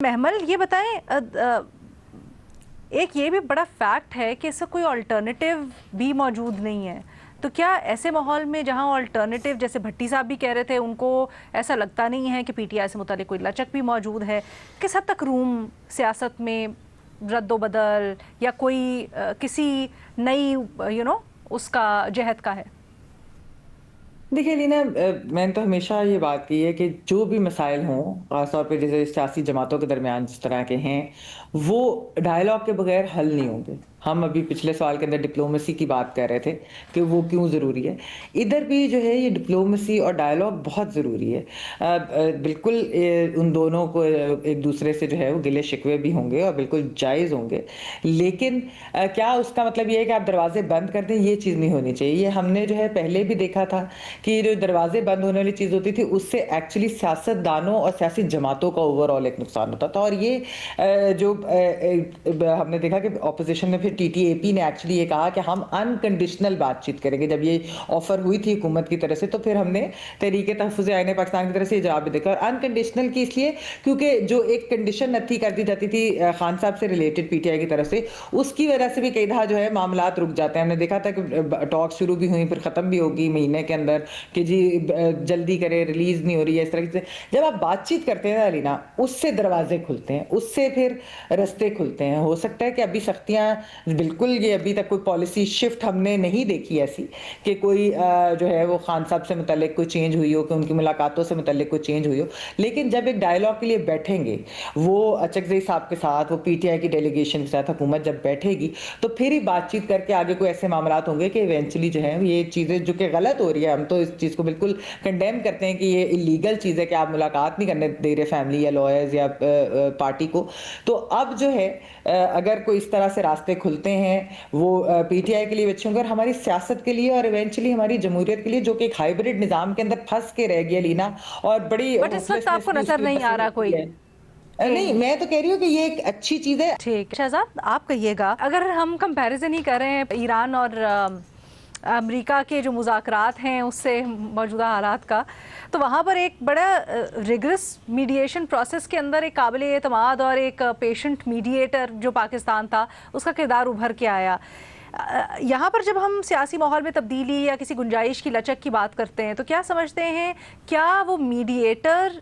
महमल ये बताएं, एक ये भी बड़ा फैक्ट है कि इसका कोई अल्टरनेटिव भी मौजूद नहीं है। तो क्या ऐसे माहौल में जहां अल्टरनेटिव, जैसे भट्टी साहब भी कह रहे थे, उनको ऐसा लगता नहीं है कि पीटीआई से मुतालिक कोई लचक भी मौजूद है, किस हद तक रूम सियासत में रद्दोबदल या कोई किसी नई उसका जहद का है? देखिए लीना, मैंने तो हमेशा ये बात की है कि जो भी मसाइल हों, ख़ासतौर पे जैसे सियासी जमातों के दरमियान जिस तरह के हैं, वो डायलॉग के बगैर हल नहीं होंगे। हम अभी पिछले सवाल के अंदर डिप्लोमेसी की बात कर रहे थे कि वो क्यों ज़रूरी है। इधर भी जो है ये डिप्लोमेसी और डायलॉग बहुत ज़रूरी है। बिल्कुल उन दोनों को एक दूसरे से जो है वो गिले शिकवे भी होंगे और बिल्कुल जायज़ होंगे। लेकिन क्या उसका मतलब ये है कि आप दरवाज़े बंद कर दें, ये चीज़ नहीं होनी चाहिए। ये हमने जो है पहले भी देखा था कि जो दरवाजे बंद होने वाली चीज़ होती थी, उससे एक्चुअली सियासतदानों और सियासी जमातों का ओवरऑल एक नुकसान होता था। और ये हमने देखा कि ऑपोजिशन ने, फिर टीटीएपी ने एक्चुअली ये कहा कि हम अनकंडीशनल बातचीत करेंगे। जब ये ऑफर हुई थी हुकूमत की तरफ से, तो फिर हमने तहरीक तहफ़्फ़ुज़ आईन पाकिस्तान की तरफ से ये जवाब भी देखा। और अनकंडीशनल की इसलिए क्योंकि जो एक कंडीशन नथी कर दी जाती थी खान साहब से रिलेटेड पीटीआई की तरफ से, उसकी वजह से भी कई दफ़ा जो है मामलात रुक जाते हैं। हमने देखा था कि टॉक शुरू भी हुई, फिर ख़त्म भी होगी महीने के अंदर कि जी जल्दी करें, रिलीज़ नहीं हो रही है, इस तरह से। जब आप बातचीत करते हैं अलीना, उससे दरवाजे खुलते हैं, उससे फिर रास्ते खुलते हैं। हो सकता है कि अभी सख्तियाँ, बिल्कुल ये अभी तक कोई पॉलिसी शिफ्ट हमने नहीं देखी ऐसी कि कोई जो है वो खान साहब से मुतल्लिक कोई चेंज हुई हो, कि उनकी मुलाकातों से मुतल्लिक कोई चेंज हुई हो। लेकिन जब एक डायलॉग के लिए बैठेंगे वो अचकज़ई साहब के साथ, वो पीटीआई की डेलीगेशन के साथ हुकूमत जब बैठेगी, तो फिर ही बातचीत करके आगे कोई ऐसे मामलात होंगे कि इवेंचुअली जो है ये चीज़ें जो कि गलत हो रही है, हम तो इस चीज़ को बिल्कुल कंडेम करते हैं कि ये इलीगल चीज़ है कि आप मुलाकात नहीं करने दे रहे फैमिली या लॉयर्स या पार्टी को। तो अब जो है अगर कोई इस तरह से रास्ते खुलते हैं, वो पीटीआई के लिए अच्छे होंगे और हमारी सियासत के लिए और इवेंचुअली हमारी जमहूरियत के लिए, जो कि एक हाइब्रिड निज़ाम के अंदर फंस के रह गया लीना, और बड़ी बट इस वक्त होपलेसनेस आपको भी नजर उसकी नहीं वजह आ से रहा होती कोई है। नहीं, चेंज? मैं तो कह रही हूँ कि ये एक अच्छी चीज़ है। ठीक, शहजाद आप कहिएगा, अगर हम कंपैरिजन ही कर रहे हैं ईरान और अमेरिका के जो मुज़ाकरात हैं उससे मौजूदा हालात का, तो वहाँ पर एक बड़ा रिगरस मीडिएशन प्रोसेस के अंदर एक काबिल एतमाद और एक पेशेंट मीडिएटर जो पाकिस्तान था, उसका किरदार उभर के आया। यहाँ पर जब हम सियासी माहौल में तब्दीली या किसी गुंजाइश की लचक की बात करते हैं, तो क्या समझते हैं, क्या वो मीडिएटर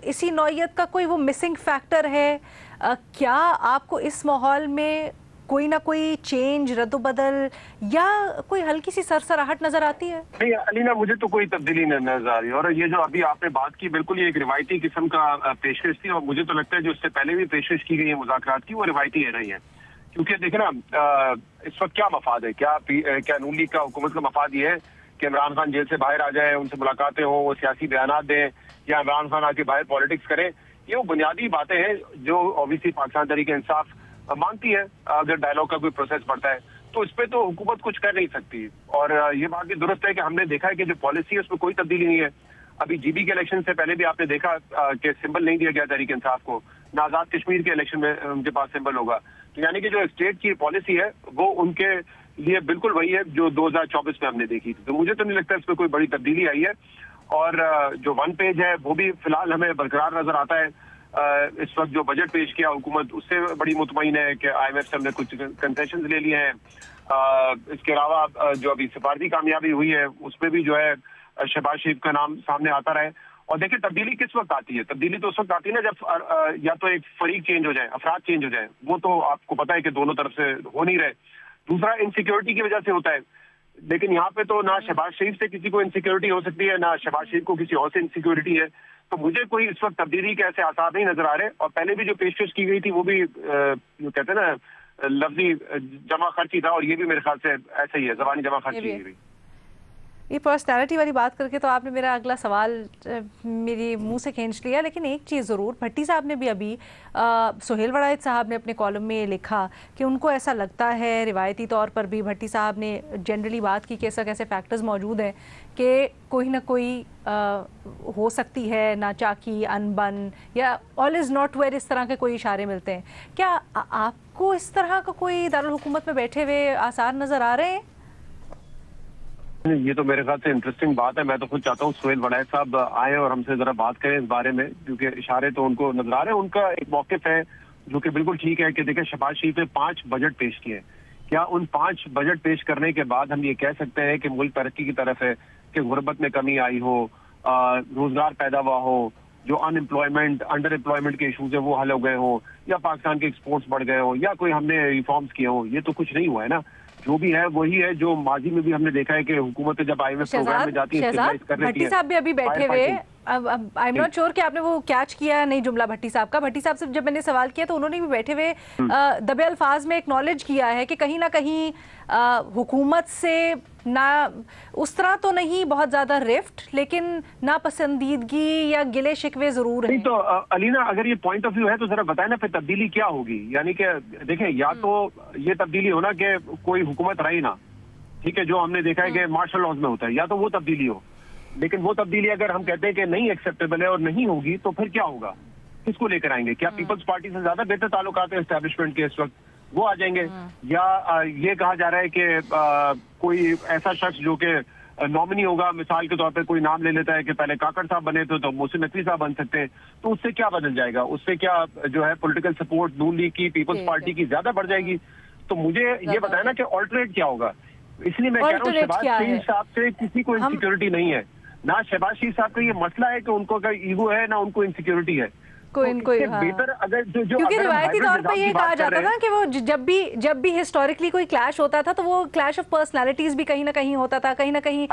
इसी नौइयत का कोई वो मिसिंग फैक्टर है? क्या आपको इस माहौल में कोई ना कोई चेंज, रद्दोबदल या कोई हल्की सी सरसराहट नजर आती है? नहीं अलीना, मुझे तो कोई तब्दीली नजर आ रही। और ये जो अभी आपने बात की, बिल्कुल ये एक रिवायती किस्म का पेशकश थी, और मुझे तो लगता है जो इससे पहले भी पेशकश की गई है मुज़ाकरात की, वो रिवायती रही है। क्योंकि देखे ना, इस वक्त क्या मफाद है, क्या नून लीग का हुकूमत का मफाद ये है कि इमरान खान जेल से बाहर आ जाए, उनसे मुलाकातें हों, वो सियासी बयान दें, या इमरान खान आके बाहर पॉलिटिक्स करें? ये वो बुनियादी बातें हैं जो ऑब्वियसली पाकिस्तान तहरीक इंसाफ मानती है। अगर डायलॉग का कोई प्रोसेस बढ़ता है तो इस पे तो हुकूमत कुछ कर नहीं सकती। और ये बात भी दुरुस्त है कि हमने देखा है कि जो पॉलिसी है उसमें कोई तब्दीली नहीं है। अभी जीबी के इलेक्शन से पहले भी आपने देखा कि सिंबल नहीं दिया गया तहरीक इंसाफ को, ना आजाद कश्मीर के इलेक्शन में उनके पास सिंबल होगा। तो यानी कि जो स्टेट की पॉलिसी है वो उनके लिए बिल्कुल वही है जो 2024 में हमने देखी थी। तो मुझे तो नहीं लगता इसमें कोई बड़ी तब्दीली आई है। और जो वन पेज है वो भी फिलहाल हमें बरकरार नजर आता है। इस वक्त जो बजट पेश किया हुकूमत, उससे बड़ी मुतमईन है कि IMF से हमने कुछ कंसेशन ले लिए हैं। इसके अलावा जो अभी सिफारती कामयाबी हुई है उसमें भी जो है शहबाज शरीफ का नाम सामने आता रहे। और देखिए तब्दीली किस वक्त आती है? तब्दीली तो उस वक्त आती है ना जब या तो एक फरीक चेंज हो जाए, अफराद चेंज हो जाए। वो तो आपको पता है कि दोनों तरफ से हो नहीं रहे। दूसरा इनसिक्योरिटी की वजह से होता है। लेकिन यहाँ पे तो ना शहबाज शरीफ से किसी को इनसिक्योरिटी हो सकती है, ना शहबाज शरीफ को किसी और से इनसिक्योरिटी है। तो मुझे कोई इस वक्त तब्दीली के ऐसे आसार नहीं नजर आ रहे। और पहले भी जो पेशकश की गई थी वो भी कहते हैं ना, लफ्जी जमा खर्ची था, और ये भी मेरे ख्याल से ऐसा ही है, जबानी जमा खर्ची की गई। ये पर्सनालिटी वाली बात करके तो आपने मेरा अगला सवाल मेरे मुंह से खींच लिया। लेकिन एक चीज़ ज़रूर, भट्टी साहब ने भी अभी, सुहेल वड़ाइद साहब ने अपने कॉलम में लिखा कि उनको ऐसा लगता है, रिवायती तौर पर भी भट्टी साहब ने जनरली बात की कि ऐसा कैसे फैक्टर्स मौजूद हैं कि कोई ना कोई हो सकती है नाचाकी, अनबन या ऑल इज़ नॉट वेयर, इस तरह के कोई इशारे मिलते हैं। क्या आपको इस तरह का कोई दारुल हुकूमत में बैठे हुए आसार नज़र आ रहे हैं? ये तो मेरे ख्याल से इंटरेस्टिंग बात है। मैं तो खुद चाहता हूँ सोहेल वड़ैच साहब आए और हमसे जरा बात करें इस बारे में, क्योंकि इशारे तो उनको नजर आ रहे हैं। उनका एक मौकिफ है जो कि बिल्कुल ठीक है कि देखिए शहबाज शरीफ ने 5 बजट पेश किए। क्या उन 5 बजट पेश करने के बाद हम ये कह सकते हैं कि मुल्क तरक्की की तरफ है, कि गुर्बत में कमी आई हो, रोजगार पैदा हुआ हो, जो अनएम्प्लॉयमेंट अंडर एम्प्लॉयमेंट के इशूज है वो हल हो गए हो, या पाकिस्तान के एक्सपोर्ट्स बढ़ गए हो, या कोई हमने रिफॉर्म्स किए हो? ये तो कुछ नहीं हुआ है ना। जो भी है वही है जो माजी में भी हमने देखा है कि हुकूमतें जब IMF प्रोग्राम में जाती है भट्टी साहब भी अभी बैठे हुए। अब आई एम नॉट श्योर कि आपने वो कैच किया नहीं जुमला भट्टी साहब का। भट्टी साहब से जब मैंने सवाल किया तो उन्होंने भी बैठे हुए दबे अल्फाज में एक्नॉलेज किया है कि कहीं ना कहीं हुकूमत से ना उस तरह तो नहीं बहुत ज्यादा रिफ्ट, लेकिन नापसंदीदगी या गिले शिकवे जरूर हैं। तो अलीना, अगर ये पॉइंट ऑफ व्यू है तो जरा बताएं ना फिर तब्दीली क्या होगी। यानी कि देखें, या तो ये तब्दीली हो ना कि कोई हुकूमत रही ना, ठीक है, जो हमने देखा है कि मार्शल लॉज में होता है, या तो वो तब्दीली हो। लेकिन वो तब्दीली अगर हम कहते हैं कि नहीं एक्सेप्टेबल है और नहीं होगी, तो फिर क्या होगा? किसको लेकर आएंगे? क्या पीपल्स पार्टी से ज्यादा बेहतर ताल्लुकात है एस्टेब्लिशमेंट के इस वक्त, वो आ जाएंगे? या ये कहा जा रहा है कि कोई ऐसा शख्स जो कि नॉमिनी होगा, मिसाल के तौर पे कोई नाम ले लेता है कि पहले काकड़ साहब बने थे तो मोहसिन नकवी साहब बन सकते हैं, तो उससे क्या बदल जाएगा? उससे क्या जो है पॉलिटिकल सपोर्ट नून लीग की, पीपल्स पार्टी की ज्यादा बढ़ जाएगी? तो मुझे ये बताया ना कि ऑल्टरनेट क्या होगा। इसलिए मैं कह रहा हूँ शहबाज शरीफ साहब से किसी को इनसिक्योरिटी नहीं है। ना शहबाज शरीफ साहब का ये मसला है कि उनको अगर ईगो है, ना उनको इनसिक्योरिटी है। कोई बेहतर अगर जो क्योंकि रिवायती तौर पे ये कहा जाता था कि वो जब भी हिस्टोरिकली कोई क्लैश होता था तो वो क्लैश ऑफ पर्सनालिटीज भी कहीं ना कहीं होता था, कहीं ना कहीं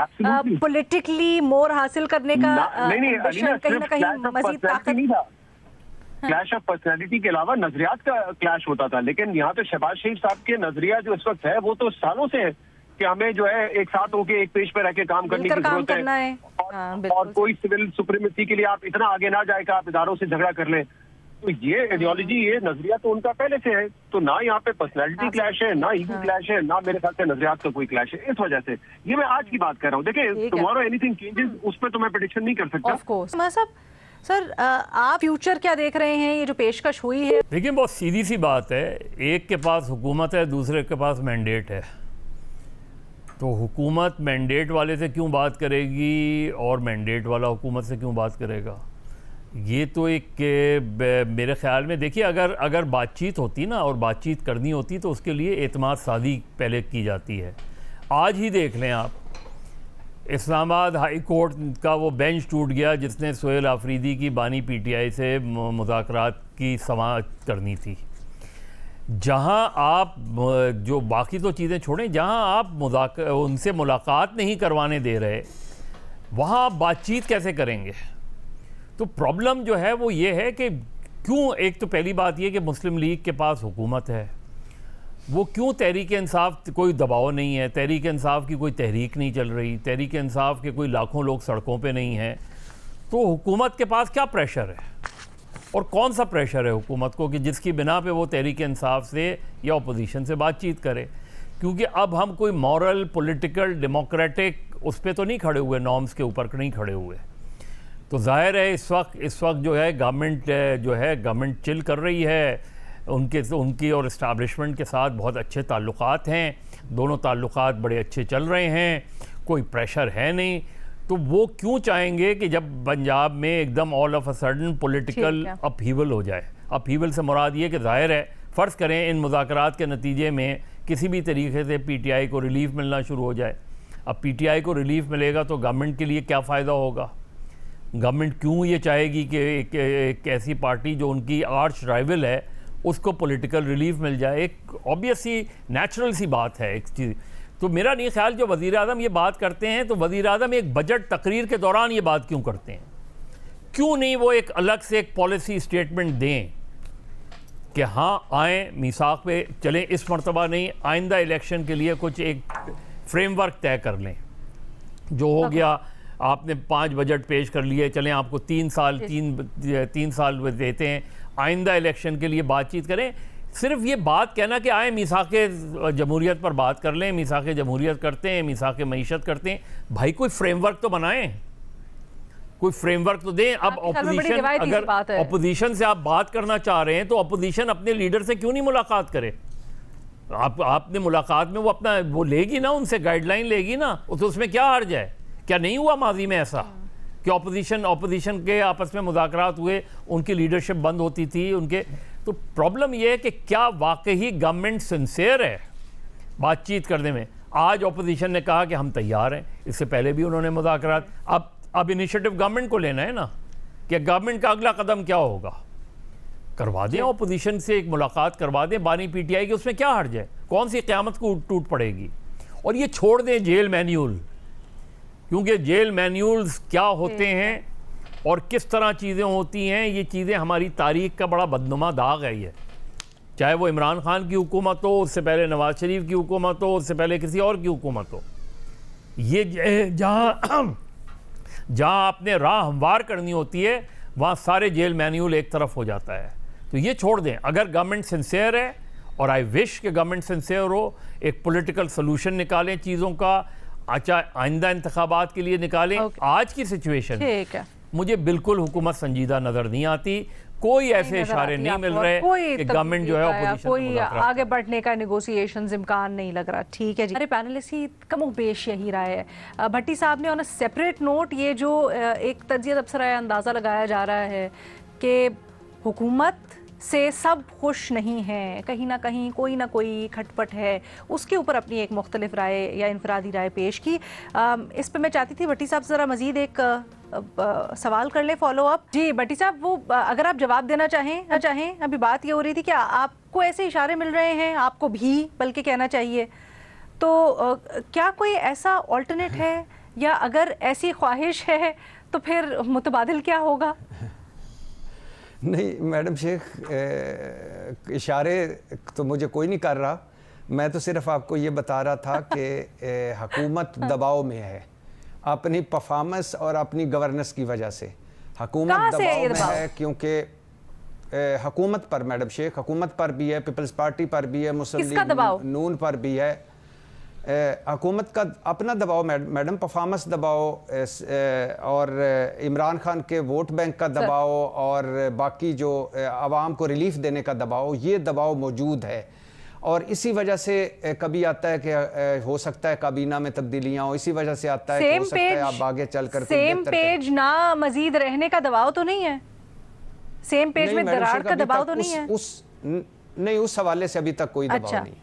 पॉलिटिकली मोर हासिल करने का कहीं ना कहीं मजीद ताकत नहीं था। क्लैश ऑफ पर्सनालिटी के अलावा नजरियात का क्लैश होता था। लेकिन यहाँ पे शहबाज शरीफ साहब के नजरिया जो इस वक्त है वो तो सालों से है कि हमें जो है एक साथ होके एक पेज पे रह के काम करने की जरूरत है। और कोई सिविल सुप्रीमेसी के लिए आप इतना आगे ना जाए कि आप इदारों से झगड़ा कर लें। तो ये आइडियोलॉजी, ये नजरिया तो उनका पहले से है। तो ना यहाँ पे पर्सनालिटी क्लैश है, ना ईगो क्लैश है, ना मेरे ख्याल से नजरियात का कोई क्लैश है। इस वजह से ये मैं आज की बात कर रहा हूँ। देखिए, टुमारो एनीथिंग चेंजेस, उस पर तो मैं प्रेडिक्शन नहीं कर सकता। सर, आप फ्यूचर क्या देख रहे हैं? ये जो पेशकश हुई है, देखिए बहुत सीधी सी बात है। एक के पास हुकूमत है, दूसरे के पास मैंडेट है। तो हुकूमत मैंडेट वाले से क्यों बात करेगी और मैंडेट वाला हुकूमत से क्यों बात करेगा? ये तो एक मेरे ख्याल में, देखिए अगर बातचीत होती ना और बातचीत करनी होती तो उसके लिए एतमाद सादी पहले की जाती है। आज ही देख लें आप, इस्लामाबाद हाई कोर्ट का वो बेंच टूट गया जिसने सोहेल आफरीदी की बानी PTI से मुज़ाकरात की समाअत करनी थी। जहां आप जो बाकी तो चीज़ें छोड़ें, जहां आप उनसे मुलाकात नहीं करवाने दे रहे, वहां आप बातचीत कैसे करेंगे? तो प्रॉब्लम जो है वो ये है कि क्यों, एक तो पहली बात ये कि मुस्लिम लीग के पास हुकूमत है, वो क्यों तहरीक इंसाफ, कोई दबाव नहीं है, तहरीक इंसाफ की कोई तहरीक नहीं चल रही, तहरीक इंसाफ के कोई लाखों लोग सड़कों पे नहीं हैं, तो हुकूमत के पास क्या प्रेशर है और कौन सा प्रेशर है हुकूमत को कि जिसकी बिना पे वो तहरीक इंसाफ से या अपोजिशन से बातचीत करे? क्योंकि अब हम कोई मॉरल, पॉलिटिकल, डेमोक्रेटिक उस पर तो नहीं खड़े हुए, नॉर्म्स के ऊपर नहीं खड़े हुए। तो जाहिर है इस वक्त जो है गवर्नमेंट चिल कर रही है, उनकी और इस्टेब्लिशमेंट के साथ बहुत अच्छे ताल्लुकात हैं, दोनों ताल्लुकात बड़े अच्छे चल रहे हैं, कोई प्रेशर है नहीं। तो वो क्यों चाहेंगे कि जब पंजाब में एकदम all of a sudden political upheaval हो जाए? अपहीवल से मुराद ये कि जाहिर है, फ़र्ज़ करें इन मुज़ाकरात के नतीजे में किसी भी तरीके से PTI को रिलीफ मिलना शुरू हो जाए। अब PTI को रिलीफ मिलेगा तो गवर्नमेंट के लिए क्या फ़ायदा होगा? गवर्नमेंट क्यों ये चाहेगी कि एक ऐसी पार्टी जो उनकी आर्च राइवल है उसको पॉलिटिकल रिलीफ मिल जाए? एक ऑब्वियस सी नेचुरल सी बात है एक चीज़। तो मेरा नहीं ख्याल जो वज़ीर आज़म ये बात करते हैं तो वज़ीर आज़म एक बजट तकरीर के दौरान ये बात क्यों करते हैं? क्यों नहीं वो एक अलग से एक पॉलिसी स्टेटमेंट दें कि हाँ आएँ, मीसाक पे चलें, इस मरतबा नहीं, आइंदा इलेक्शन के लिए कुछ एक फ्रेमवर्क तय कर लें। जो हो गया, आपने 5 बजट पेश कर लिए, चलें आपको 3 साल देते हैं, आइंदा इलेक्शन के लिए बातचीत करें। सिर्फ ये बात कहना कि आए मीसाक जमहूरियत पर बात कर लें, मीसाक जमहूरियत करते हैं, मीसाक मईशत करते हैं, भाई कोई फ्रेमवर्क तो बनाएं, कोई फ्रेमवर्क तो दें। अब अपोजिशन, अगर अपोजिशन से आप बात करना चाह रहे हैं तो अपोजिशन अपने लीडर से क्यों नहीं मुलाकात करे? आपने मुलाकात में वो अपना वो लेगी ना, उनसे गाइडलाइन लेगी ना, तो उसमें क्या हर्ज है? क्या नहीं हुआ माजी में ऐसा कि ऑपोजिशन के आपस में मुज़ाकरात हुए, उनकी लीडरशिप बंद होती थी उनके? तो प्रॉब्लम यह है कि क्या वाकई गवर्नमेंट सिंसियर है बातचीत करने में? आज ऑपोजिशन ने कहा कि हम तैयार हैं, इससे पहले भी उन्होंने मुज़ाकरात, अब इनिशिएटिव गवर्नमेंट को लेना है ना कि गवर्नमेंट का अगला कदम क्या होगा। करवा दें, ऑपोजिशन से एक मुलाकात करवा दें बानी पीटीआई की, उसमें क्या हर्ज है? कौन सी क़यामत को टूट पड़ेगी? और ये छोड़ दें जेल मैन्यूल, क्योंकि जेल मैन्यूल्स क्या होते हैं और किस तरह चीज़ें होती हैं, ये चीज़ें हमारी तारीख का बड़ा बदनुमा दाग है। ये चाहे वो इमरान खान की हुकूमत हो, उससे पहले नवाज शरीफ की हुकूमत हो, उससे पहले किसी और की हुकूमत हो, ये जहाँ आपने राह हमवार करनी होती है वहाँ सारे जेल मैन्यूल एक तरफ हो जाता है। तो ये छोड़ दें। अगर गवर्नमेंट सिंसियर है, और आई विश कि गवर्नमेंट सिंसियर हो, एक पॉलिटिकल सोल्यूशन निकालें चीज़ों का, अच्छा आइंदा इंतखाबात के लिए निकालें। आज की सिचुएशन मुझे बिल्कुल हुकूमत संजीदा नज़र नहीं आती, कोई ऐसे इशारे नहीं मिल रहे कि गवर्नमेंट जो है ऑपोजिशन कोई आगे बढ़ने का नेगोशिएशंस इम्कान नहीं लग रहा। ठीक है जी, हमारे पैनलिस्ट ही कमोबेश यही राय है। भट्टी साहब ने ऑन अ सेपरेट नोट ये जो एक तज्जिया तबसरा अंदाज़ा लगाया जा रहा है कि हुकूमत से सब खुश नहीं हैं, कहीं ना कहीं कोई ना कोई खटपट है, उसके ऊपर अपनी एक मुख्तलिफ राय या इनफरादी राय पेश की। इस पर मैं चाहती थी भट्टी साहब ज़रा मज़ीद एक सवाल कर ले, फॉलो अप। जी भट्टी साहब, वो अगर आप जवाब देना चाहें, अभी बात ये हो रही थी कि आपको ऐसे इशारे मिल रहे हैं, आपको भी बल्कि कहना चाहिए, तो क्या कोई ऐसा ऑल्टरनेट है, या अगर ऐसी ख्वाहिश है तो फिर मुतबादिल क्या होगा? नहीं मैडम शेख, इशारे तो मुझे कोई नहीं कर रहा, मैं तो सिर्फ आपको ये बता रहा था कि हुकूमत दबाव में है अपनी परफॉर्मेंस और अपनी गवर्नेंस की वजह से। हुकूमत दबाव में है क्योंकि हुकूमत पर मैडम शेख, हुकूमत पर भी है, पीपल्स पार्टी पर भी है, मुस्लिम लीग नून पर भी है। हुकूमत का अपना दबाव मैडम, परफॉर्मेंस दबाव और इमरान खान के वोट बैंक का दबाव और बाकी जो आवाम को रिलीफ देने का दबाव, ये दबाव मौजूद है। और इसी वजह से कभी आता है कि हो सकता है काबीना में तब्दीलियां हो, इसी वजह से आता है कि हो सकता है आप आगे चलकर सेम पेज ना मजीद रहने का दबाव तो नहीं है? सेम पेज में दरार का दबाव तो नहीं है? उस हवाले से अभी तक कोई दबाव नहीं।